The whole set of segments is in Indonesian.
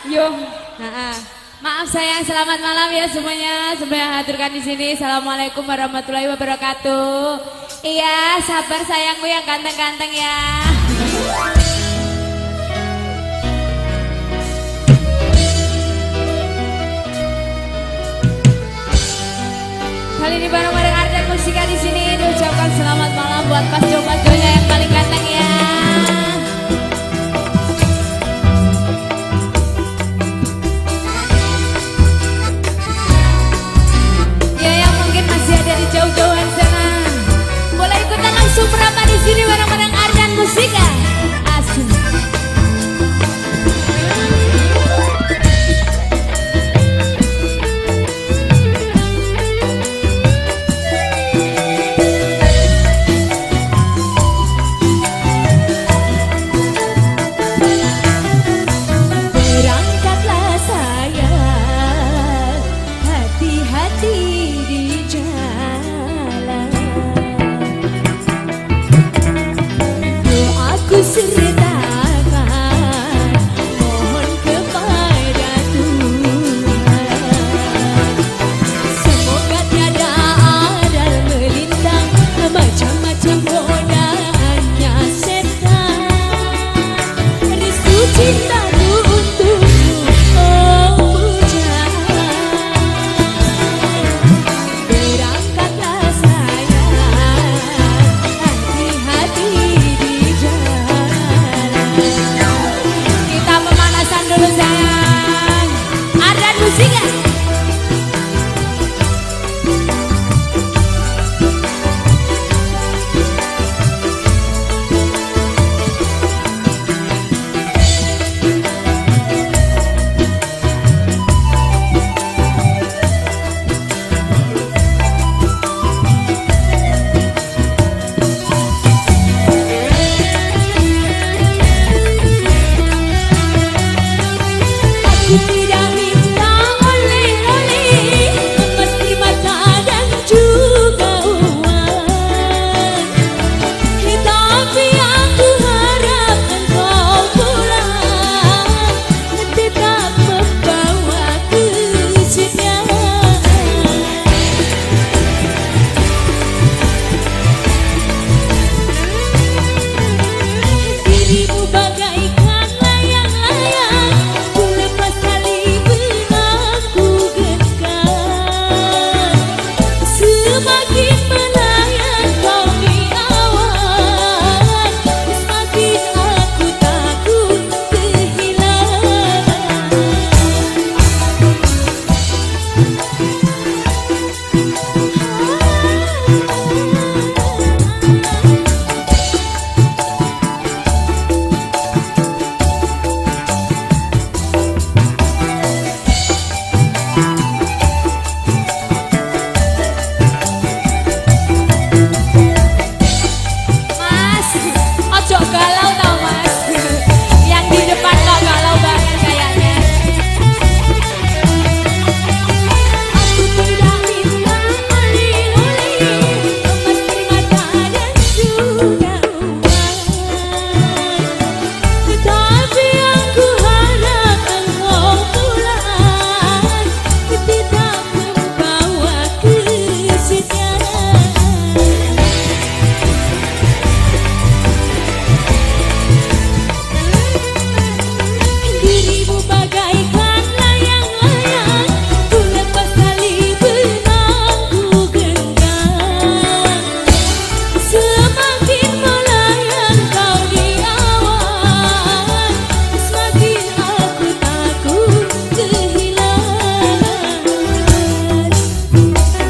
Yo, maaf sayang, selamat malam ya semuanya. Semuanya haturkan di sini. Assalamualaikum warahmatullahi wabarakatuh. Iya, sabar sayangku yang ganteng-ganteng ya. Kali ini bareng-bareng Ardan Musika di sini diucapkan selamat malam buat Pas Jonya yang paling ganteng ya. Di jauh-jauhan sana boleh ikutan langsung berapa di sini bareng-bareng Ardan Musika. Asik. Berangkatlah sayang, hati-hati di jalan. Doaku sertakan, mohon kepada Tuhan, semoga tiada ada melintang macam-macam godaannya setan. Restu cintaku untukmu, oh pujaan. Berangkatlah sayang, hati-hati di jalan. Kita pemanasan dulu sayang. Ardan Musika. Aku tidak minta oleh-oleh, meski mata dan juga uang, tapi aku harap engkau pulang, tetap membawa kesediaan. Dirimu bagaikan layang-layang, ku lepas tali benangku genggam. Semakin melayang kau di awan, semakin aku takut kehilangan. Mas, ojo galau tau mas. Yang di depan kok galau banget kayaknya. Aku tidak minta oleh-oleh, meski mata dan juga uang, tapi aku harap engkau pulang, tidak membawa kesediaan. Dirimu bagaikan layang-layang, ku lepas tali benangku genggam. Semakin melayang kau di awan, semakin aku takut kehilangan.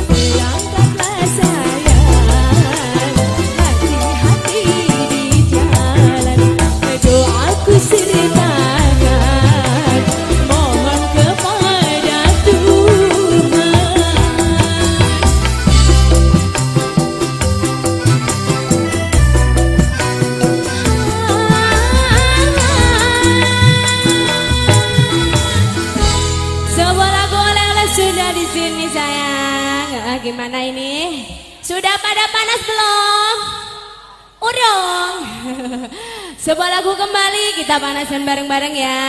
Berangkatlah sayang, hati-hati di jalan. Doaku sertakan, mohon kepada Tuhan. Sebuah lagu oleh-oleh sudah di sini sayang. Gimana ini? Sudah pada panas belum? Urung. Sebuah lagu kembali kita panasan bareng-bareng ya.